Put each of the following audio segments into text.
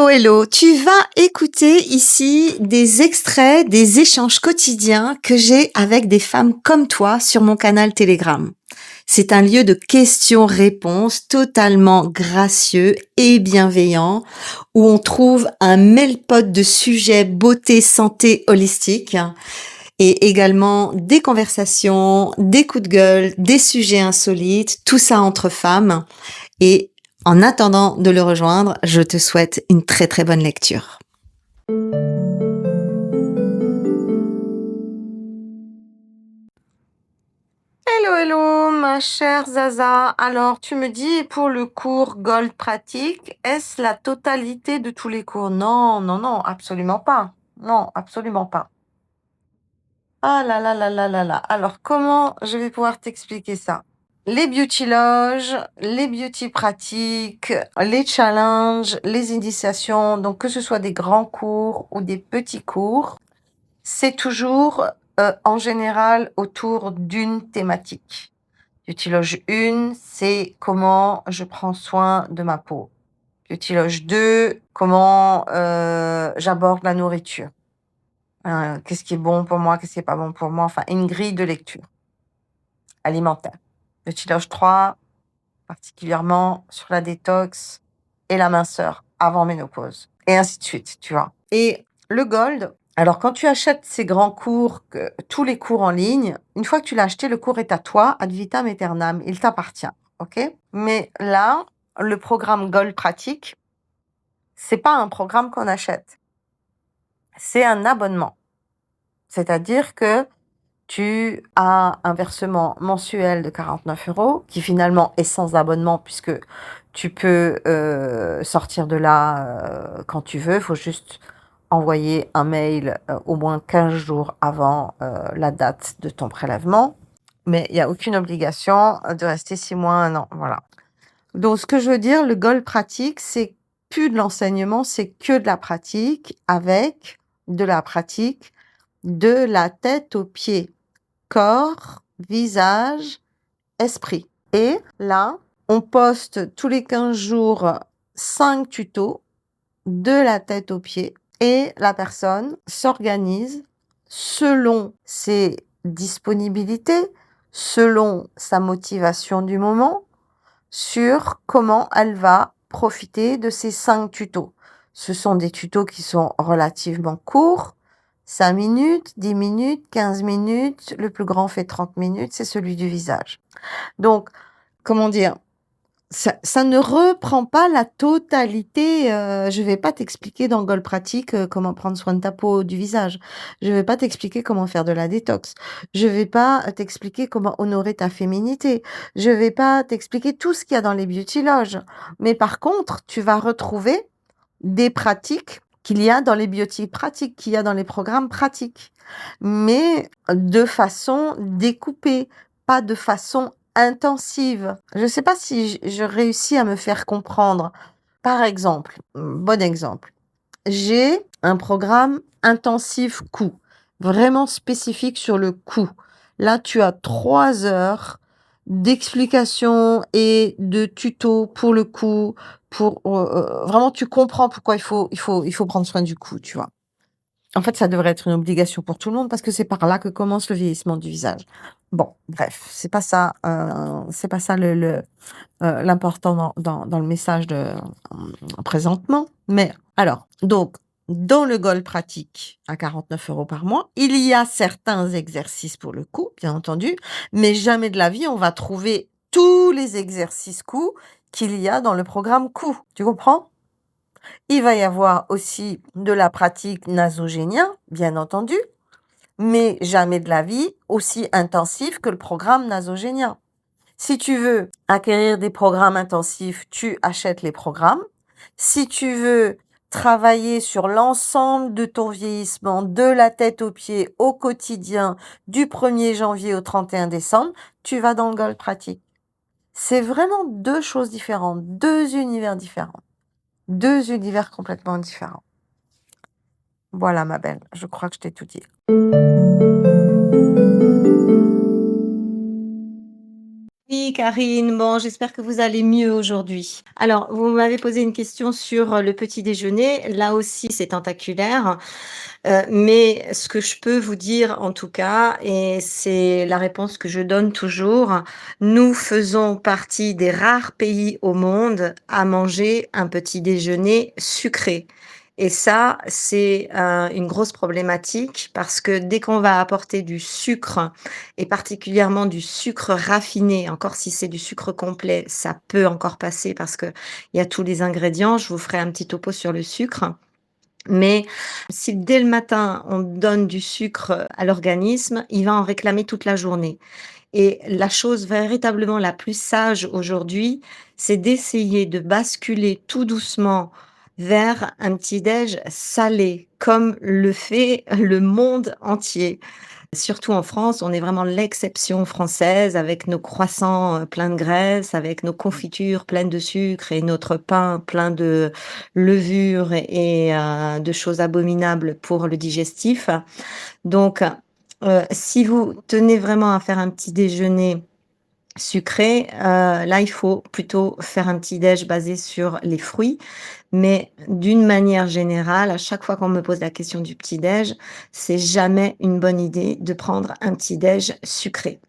Hello, hello. Tu vas écouter ici des extraits des échanges quotidiens que j'ai avec des femmes comme toi sur mon canal Telegram. C'est un lieu de questions-réponses totalement gracieux et bienveillant où on trouve un meltpot de sujets beauté, santé holistique et également des conversations, des coups de gueule, des sujets insolites, tout ça entre femmes. Et en attendant de le rejoindre, je te souhaite une très très bonne lecture. Hello, hello, ma chère Zaza. Alors, tu me dis, pour le cours Gold Pratique, est-ce la totalité de tous les cours? Non, non, non, absolument pas. Non, absolument pas. Ah là là là là là là. Alors, comment je vais pouvoir t'expliquer ça? Les beauty loges, les beauty pratiques, les challenges, les initiations, donc que ce soit des grands cours ou des petits cours, c'est toujours en général autour d'une thématique. Beauty loge 1, c'est comment je prends soin de ma peau. Beauty loge 2, comment j'aborde la nourriture. Qu'est-ce qui est bon pour moi, qu'est-ce qui est pas bon pour moi, enfin une grille de lecture alimentaire. Beauty loge 3, particulièrement sur la détox et la minceur avant ménopause, et ainsi de suite, tu vois. Et le gold, alors quand tu achètes ces grands cours, tous les cours en ligne, une fois que tu l'as acheté, le cours est à toi, ad vitam aeternam, il t'appartient, ok? Mais là, le programme Gold Pratique, c'est pas un programme qu'on achète, c'est un abonnement. C'est-à-dire que tu as un versement mensuel de 49 € qui finalement est sans abonnement puisque tu peux sortir de là quand tu veux. Il faut juste envoyer un mail au moins 15 jours avant la date de ton prélèvement. Mais il n'y a aucune obligation de rester 6 mois, 1 an. Voilà. Donc, ce que je veux dire, le Gold Pratique, c'est plus de l'enseignement, c'est que de la pratique avec de la pratique de la tête aux pieds. Corps, visage, esprit. Et là, on poste tous les 15 jours 5 tutos de la tête aux pieds et la personne s'organise selon ses disponibilités, selon sa motivation du moment, sur comment elle va profiter de ces 5 tutos. Ce sont des tutos qui sont relativement courts, 5 minutes, 10 minutes, 15 minutes, le plus grand fait 30 minutes, c'est celui du visage. Donc, comment dire, ça ne reprend pas la totalité. Je vais pas t'expliquer dans Gold Pratique comment prendre soin de ta peau, du visage. Je vais pas t'expliquer comment faire de la détox. Je vais pas t'expliquer comment honorer ta féminité. Je vais pas t'expliquer tout ce qu'il y a dans les beauty loges. Mais par contre, tu vas retrouver des pratiques qu'il y a dans les beauty pratiques, qu'il y a dans les programmes pratiques, mais de façon découpée, pas de façon intensive. Je ne sais pas si je réussis à me faire comprendre. Par exemple, bon exemple, j'ai un programme intensif cou, vraiment spécifique sur le cou. Là, tu as 3 heures d'explications et de tutos pour le cou, pour vraiment tu comprends pourquoi il faut prendre soin du cou, tu vois. En fait, ça devrait être une obligation pour tout le monde parce que c'est par là que commence le vieillissement du visage. Bon, bref, c'est pas ça l'important dans le message de présentement. Mais alors, donc, dans le Gold Pratique à 49 € par mois, il y a certains exercices pour le cou, bien entendu, mais jamais de la vie on va trouver tous les exercices cou qu'il y a dans le programme cou. Tu comprends? Il va y avoir aussi de la pratique nasogénia, bien entendu, mais jamais de la vie aussi intensive que le programme nasogénia. Si tu veux acquérir des programmes intensifs, tu achètes les programmes. Si tu veux travailler sur l'ensemble de ton vieillissement, de la tête aux pieds, au quotidien, du 1er janvier au 31 décembre, tu vas dans le Gold Pratique. C'est vraiment 2 choses différentes, 2 univers différents. 2 univers complètement différents. Voilà ma belle, je crois que je t'ai tout dit. Oui, Karine. Bon, j'espère que vous allez mieux aujourd'hui. Alors, vous m'avez posé une question sur le petit déjeuner. Là aussi, c'est tentaculaire. Mais ce que je peux vous dire en tout cas, et c'est la réponse que je donne toujours, nous faisons partie des rares pays au monde à manger un petit déjeuner sucré. Et ça, c'est une grosse problématique parce que dès qu'on va apporter du sucre et particulièrement du sucre raffiné, encore si c'est du sucre complet, ça peut encore passer parce qu'il y a tous les ingrédients. Je vous ferai un petit topo sur le sucre. Mais si dès le matin, on donne du sucre à l'organisme, il va en réclamer toute la journée. Et la chose véritablement la plus sage aujourd'hui, c'est d'essayer de basculer tout doucement vers un petit-déj salé, comme le fait le monde entier. Surtout en France, on est vraiment l'exception française avec nos croissants, pleins de graisse, avec nos confitures pleines de sucre et notre pain plein de levure et de choses abominables pour le digestif. Donc, si vous tenez vraiment à faire un petit déjeuner sucré, là, il faut plutôt faire un petit déj basé sur les fruits. Mais d'une manière générale, à chaque fois qu'on me pose la question du petit déj, c'est jamais une bonne idée de prendre un petit déj sucré.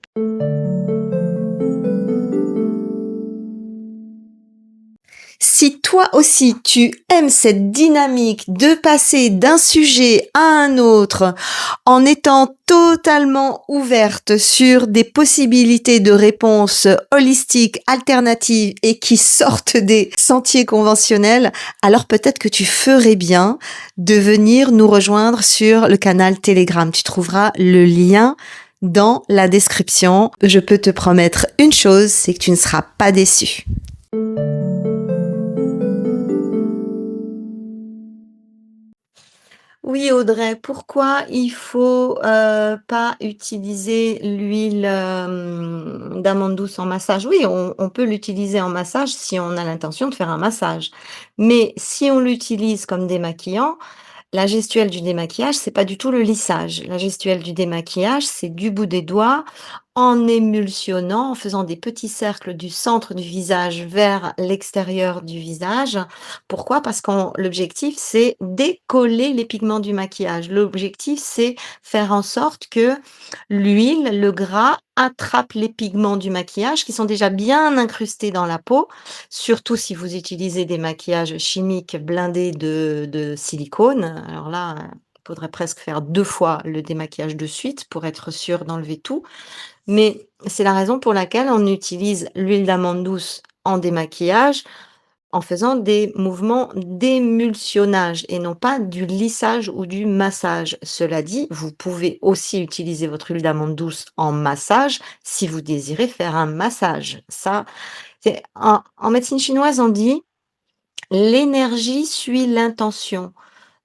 Si toi aussi tu aimes cette dynamique de passer d'un sujet à un autre en étant totalement ouverte sur des possibilités de réponses holistiques, alternatives et qui sortent des sentiers conventionnels, alors peut-être que tu ferais bien de venir nous rejoindre sur le canal Telegram. Tu trouveras le lien dans la description. Je peux te promettre une chose, c'est que tu ne seras pas déçu. Oui, Audrey, pourquoi il faut, pas utiliser l'huile, d'amande douce en massage? Oui, on peut l'utiliser en massage si on a l'intention de faire un massage. Mais si on l'utilise comme démaquillant, la gestuelle du démaquillage, c'est pas du tout le lissage. La gestuelle du démaquillage, c'est du bout des doigts, en émulsionnant, en faisant des petits cercles du centre du visage vers l'extérieur du visage. Pourquoi? Parce qu'on l'objectif, c'est décoller les pigments du maquillage. L'objectif, c'est faire en sorte que l'huile, le gras attrape les pigments du maquillage qui sont déjà bien incrustés dans la peau, surtout si vous utilisez des maquillages chimiques blindés de silicone. Alors là, il faudrait presque faire 2 fois le démaquillage de suite pour être sûr d'enlever tout. Mais c'est la raison pour laquelle on utilise l'huile d'amande douce en démaquillage, en faisant des mouvements d'émulsionnage et non pas du lissage ou du massage. Cela dit, vous pouvez aussi utiliser votre huile d'amande douce en massage si vous désirez faire un massage. Ça, c'est en médecine chinoise, on dit: «L'énergie suit l'intention».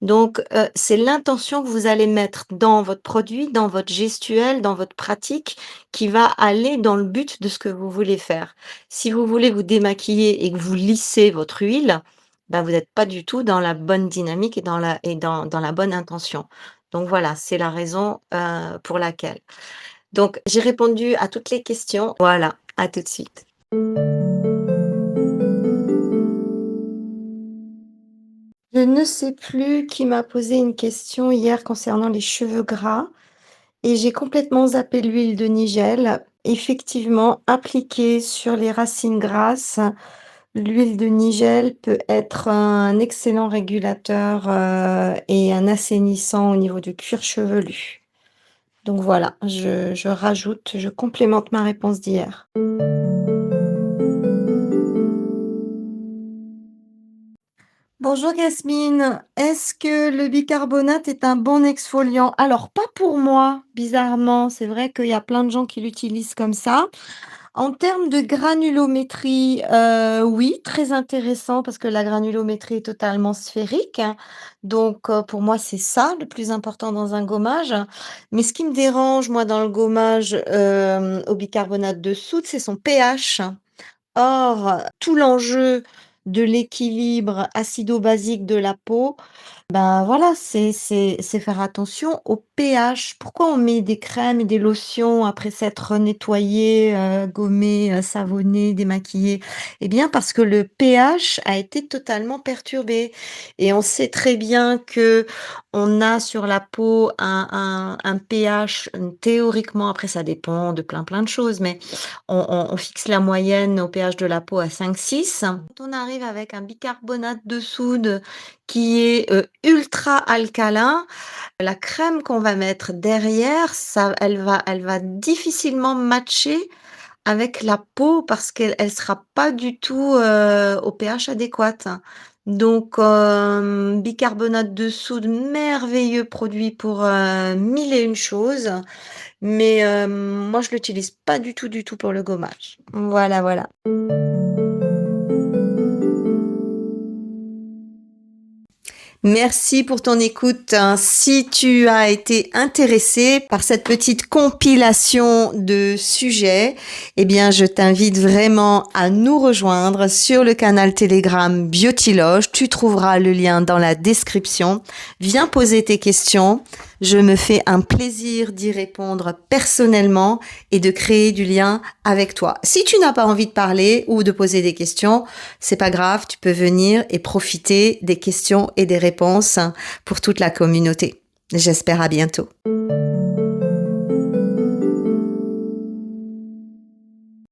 Donc, c'est l'intention que vous allez mettre dans votre produit, dans votre gestuelle, dans votre pratique, qui va aller dans le but de ce que vous voulez faire. Si vous voulez vous démaquiller et que vous lissez votre huile, bah, vous n'êtes pas du tout dans la bonne dynamique et dans la bonne intention. Donc voilà, c'est la raison, pour laquelle. Donc j'ai répondu à toutes les questions. Voilà, à tout de suite. Je ne sais plus qui m'a posé une question hier concernant les cheveux gras. Et j'ai complètement zappé l'huile de nigel. Effectivement, appliquée sur les racines grasses, l'huile de nigel peut être un excellent régulateur, et un assainissant au niveau du cuir chevelu. Donc voilà, je complémente ma réponse d'hier. Bonjour Yasmine, est-ce que le bicarbonate est un bon exfoliant? Alors pas pour moi, bizarrement, c'est vrai qu'il y a plein de gens qui l'utilisent comme ça. En termes de granulométrie, oui, très intéressant parce que la granulométrie est totalement sphérique, hein. Donc, pour moi, c'est ça le plus important dans un gommage. Mais ce qui me dérange, moi, dans le gommage, au bicarbonate de soude, c'est son pH. Or, tout l'enjeu de l'équilibre acido-basique de la peau, ben voilà, c'est faire attention au pH. Pourquoi on met des crèmes et des lotions après s'être nettoyé, gommé, savonné, démaquillé? Eh bien parce que le pH a été totalement perturbé et on sait très bien que on a sur la peau un pH, théoriquement, après ça dépend de plein de choses, mais on fixe la moyenne au pH de la peau à 5-6. Quand on arrive avec un bicarbonate de soude qui est, ultra alcalin, la crème qu'on va mettre derrière, ça elle va difficilement matcher avec la peau parce qu'elle sera pas du tout, au pH adéquat. Donc, bicarbonate de soude, merveilleux produit pour, 1000 et une choses, mais, moi je l'utilise pas du tout pour le gommage. Voilà, voilà. Merci pour ton écoute, hein. Si tu as été intéressé par cette petite compilation de sujets, eh bien, je t'invite vraiment à nous rejoindre sur le canal Telegram Biotiloge. Tu trouveras le lien dans la description. Viens poser tes questions. Je me fais un plaisir d'y répondre personnellement et de créer du lien avec toi. Si tu n'as pas envie de parler ou de poser des questions, c'est pas grave, tu peux venir et profiter des questions et des réponses pour toute la communauté. J'espère à bientôt.